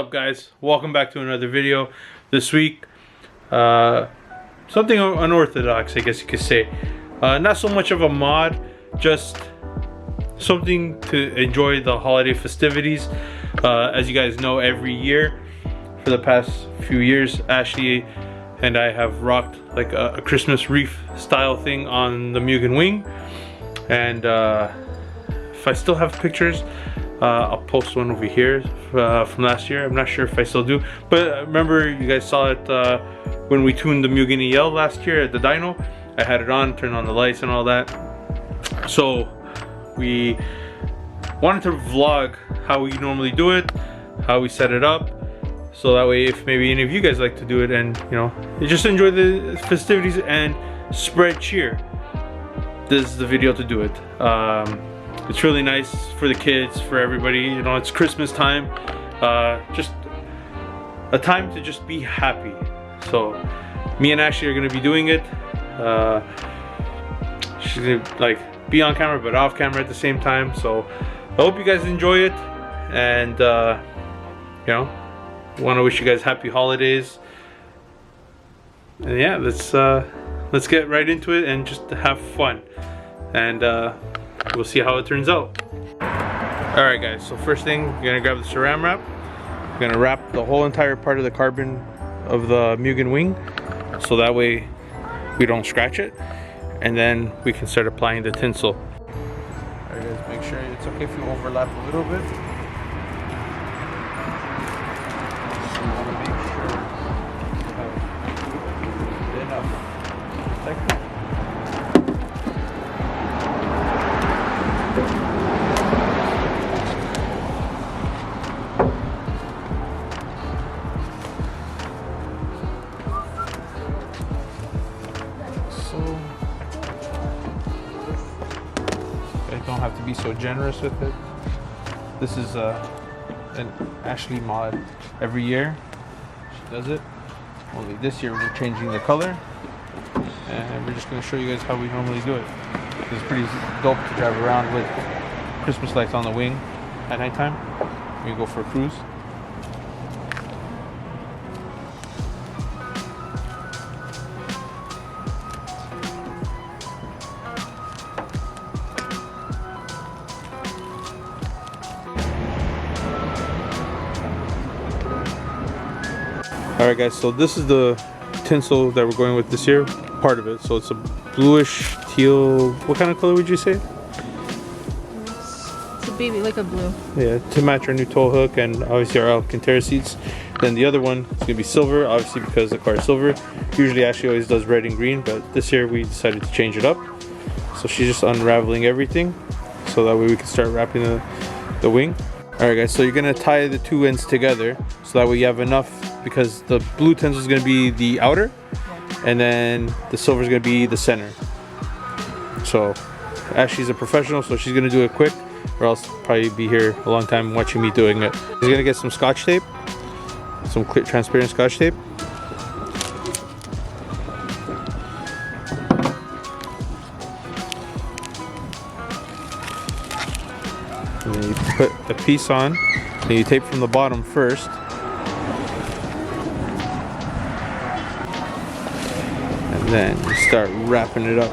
up, guys? Welcome back to another video. This week, something unorthodox, I guess you could say. Not so much of a mod, just something to enjoy the holiday festivities. As you guys know, every year for the past few years, Ashley and I have rocked like a Christmas wreath style thing on the Mugen wing. And if I still have pictures, I'll post one over here from last year. I'm not sure if I still do, but remember you guys saw it when we tuned the Mugen EL last year at the dyno. I had it on, turned on the lights and all that. So we wanted to vlog how we normally do it, how we set it up, so that way if maybe any of you guys like to do it and you know, you just enjoy the festivities and spread cheer, this is the video to do it. It's really nice for the kids, for everybody. You know, it's Christmas time. Just a time to just be happy. So me and Ashley are gonna be doing it. She's gonna like be on camera but off camera at the same time. So I hope you guys enjoy it, and you know, want to wish you guys happy holidays. And yeah, let's get right into it and just have fun. And we'll see how it turns out. Alright guys, so first thing, you're gonna grab the saran wrap. You're gonna wrap the whole entire part of the carbon of the Mugen wing, so that way we don't scratch it. And then we can start applying the tinsel. Alright guys, make sure it's okay if you overlap a little bit. So you wanna make sure you have enough protector. Don't have to be so generous with it. This is an Ashley mod. Every year she does it. Only this year we're changing the color, and we're just going to show you guys how we normally do it. It's pretty dope to drive around with Christmas lights on the wing at nighttime when you go for a cruise. Alright guys, so this is the tinsel that we're going with this year, part of it. So it's a bluish teal, what kind of color would you say? It's a baby, like a blue. Yeah, to match our new tow hook and obviously our Alcantara seats. Then the other one is going to be silver, obviously because the car is silver. Usually Ashley always does red and green, but this year we decided to change it up. So she's just unraveling everything, so that way we can start wrapping the wing. Alright guys, so you're going to tie the two ends together, so that way you have enough, because the blue tinsel is going to be the outer, and then the silver is going to be the center. So Ashley's a professional, so she's going to do it quick, or else probably be here a long time watching me doing it. She's going to get some scotch tape, some clear transparent scotch tape. And then you put a piece on, and you tape from the bottom first. And then you start wrapping it up.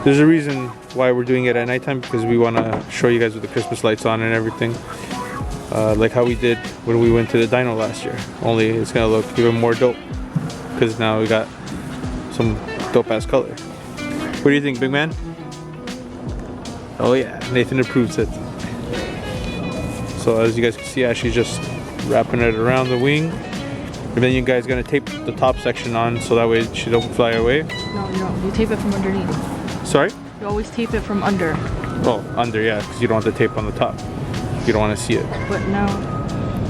There's a reason why we're doing it at nighttime, because we want to show you guys with the Christmas lights on and everything. Like how we did when we went to the dyno last year. Only it's going to look even more dope, because now we got some dope ass color. What do you think, big man? Oh yeah, Nathan approves it. So as you guys can see, Ashley's just wrapping it around the wing. And then you guys gonna tape the top section on, so that way she don't fly away. No, you don't. You tape it from underneath. Sorry? You always tape it from under. Oh, under, yeah, because you don't want the tape on the top. You don't want to see it. But now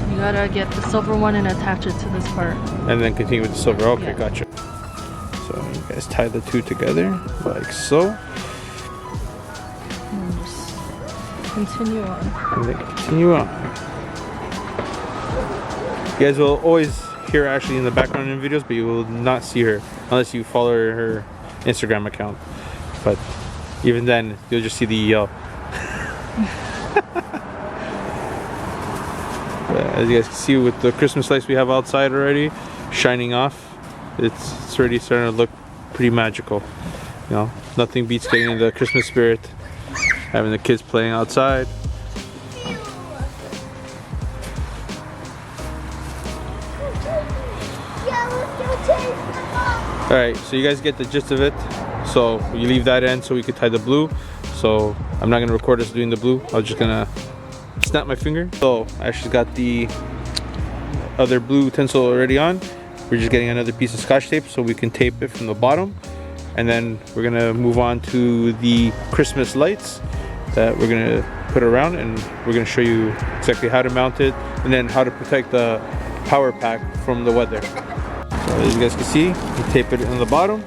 you gotta get the silver one and attach it to this part. And then continue with the silver. Okay, yeah. Gotcha. So you guys tie the two together like so. And just continue on. And then continue on. You guys will always hear Ashley in the background in videos, but you will not see her unless you follow her Instagram account. But even then, you'll just see the EL. As you guys can see with the Christmas lights we have outside already shining off, it's already starting to look pretty magical. You know, nothing beats getting in the Christmas spirit, having the kids playing outside. Alright, so you guys get the gist of it. So you leave that end so we could tie the blue. So I'm not gonna record us doing the blue. I'm just gonna snap my finger. So I actually got the other blue tinsel already on. We're just getting another piece of scotch tape so we can tape it from the bottom. And then we're gonna move on to the Christmas lights that we're gonna put around, and we're gonna show you exactly how to mount it and then how to protect the power pack from the weather. So as you guys can see, we tape it on the bottom.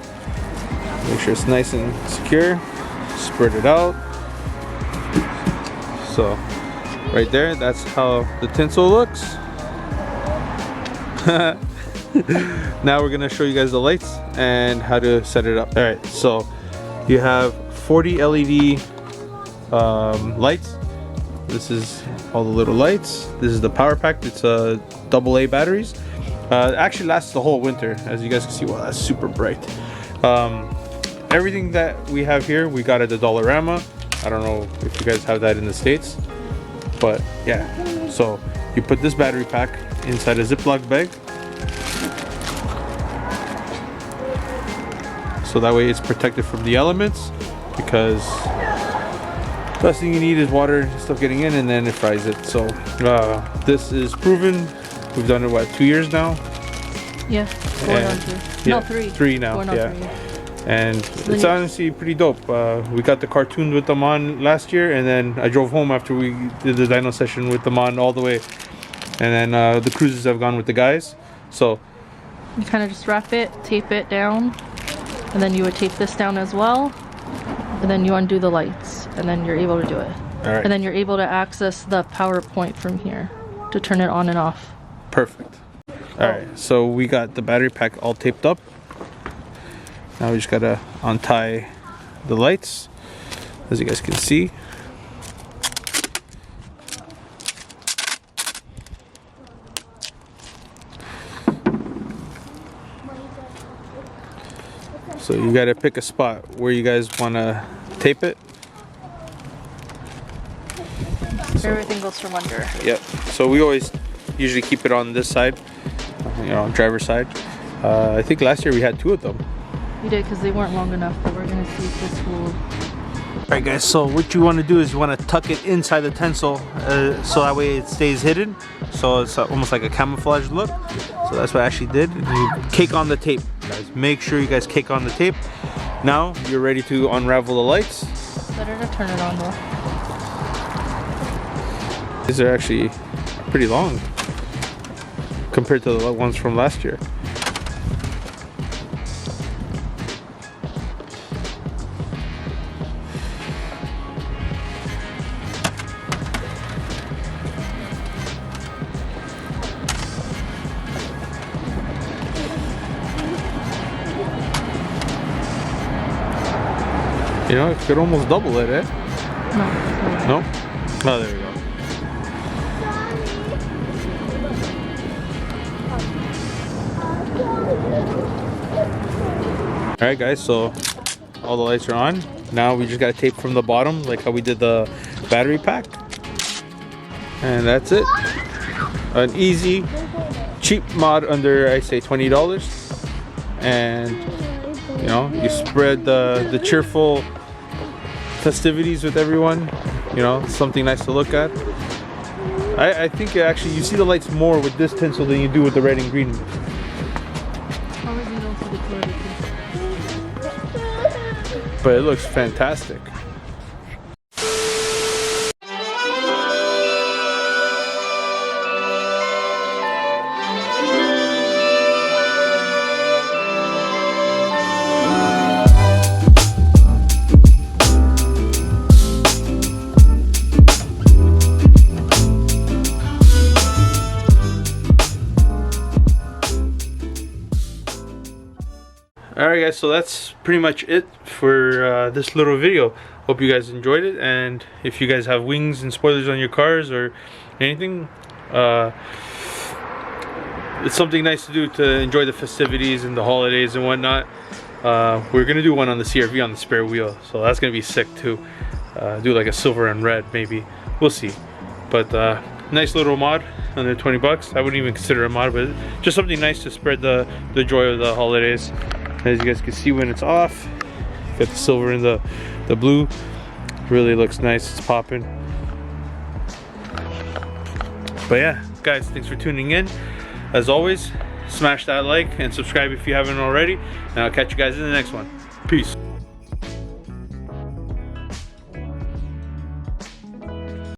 Make sure it's nice and secure. Spread it out. So right there, that's how the tinsel looks. Now we're gonna show you guys the lights and how to set it up. All right, so you have 40 LED lights. This is all the little lights. This is the power pack. It's a AA batteries. It actually lasts the whole winter. As you guys can see, wow, that's super bright. Everything that we have here, we got at the Dollarama. I don't know if you guys have that in the States, but yeah. So you put this battery pack inside a Ziploc bag. So that way it's protected from the elements, because the last thing you need is water and stuff getting in, and then it fries it. So this is proven. We've done it, what, 2 years now? Yeah, going on 2. Yeah, No, 3. 3 now, yeah. 3. And it's honestly pretty dope. We got the cartoons with them on last year, and then I drove home after we did the dyno session with them on all the way. And then the cruises have gone with the guys. So you kind of just wrap it, tape it down, and then you would tape this down as well. And then you undo the lights, and then you're able to do it. All right. And then you're able to access the power point from here to turn it on and off. Perfect. All right, so we got the battery pack all taped up. Now we just gotta untie the lights, as you guys can see. So you gotta pick a spot where you guys wanna tape it. Everything goes from under. Yep. So we always usually keep it on this side, you know, driver's side. I think last year we had 2 of them. We did, because they weren't long enough, but we're gonna see if this will. Alright guys, so what you want to do is you want to tuck it inside the tinsel so that way it stays hidden. So it's almost like a camouflage look. So that's what I actually did. And you cake on the tape, guys. Make sure you guys cake on the tape. Now you're ready to unravel the lights. Better to turn it on though. These are actually pretty long compared to the ones from last year. You know, it could almost double it, eh? No. No? Oh, there we go. Alright guys, so all the lights are on. Now we just gotta tape from the bottom, like how we did the battery pack. And that's it. An easy, cheap mod under, I say, $20. And you know, you spread the cheerful festivities with everyone. You know, something nice to look at. I think actually you see the lights more with this tinsel than you do with the red and green. But it looks fantastic. Alright guys, so that's pretty much it for this little video. Hope you guys enjoyed it, and if you guys have wings and spoilers on your cars or anything, It's something nice to do to enjoy the festivities and the holidays and whatnot. We're gonna do one on the CRV on the spare wheel, so that's gonna be sick too. Do like a silver and red maybe, we'll see. But nice little mod, under 20 bucks. I wouldn't even consider it a mod, but just something nice to spread the joy of the holidays. As you guys can see when it's off, got the silver and the blue. Really looks nice, it's popping. But yeah, guys, thanks for tuning in. As always, smash that like and subscribe if you haven't already, and I'll catch you guys in the next one. Peace.